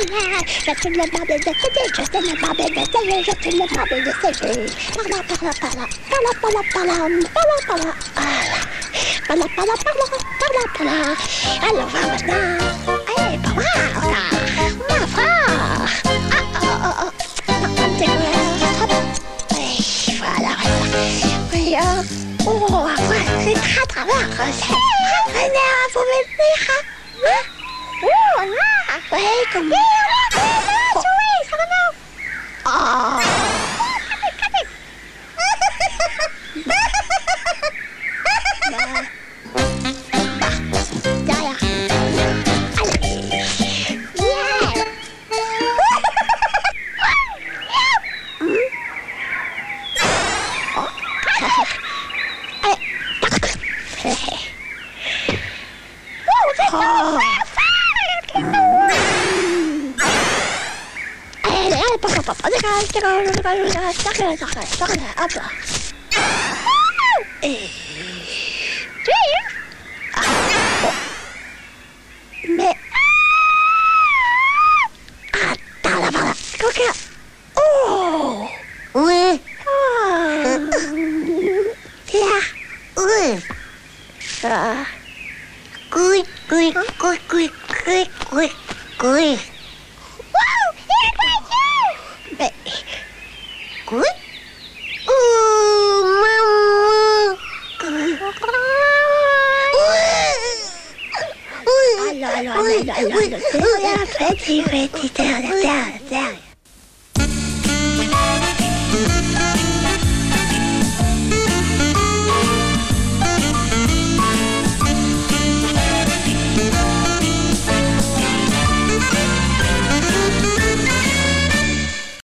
Je suis le bordel de CD, je suis le bordel de CD, je suis le bordel de CD. Parla, parla, parla, parla, parla, parla, parla, parla, parla, parla, parla, parla, parla. Alors, va maintenant. Allez, pas voir, là. Ma frère. Ah, oh, oh, oh. Un petit peu. Oui, voilà, voilà. Oui, oh, voilà, c'est très travers. Venez, vous venir, hein? Oh, là. Oui, comme... Oui, ça va bien. Oh. Derrière. Allez. Yeah. Mais... Attends, là, voilà. Coquin. Oh. Oui. Là. Oui. Cui, cui, cui, cui, cui, cui, cui. Wow, il est précieux. Mais... Cui? Oh, maman. Allô, allô, allô, allô, allô. Petit, petit, terre, terre, terre.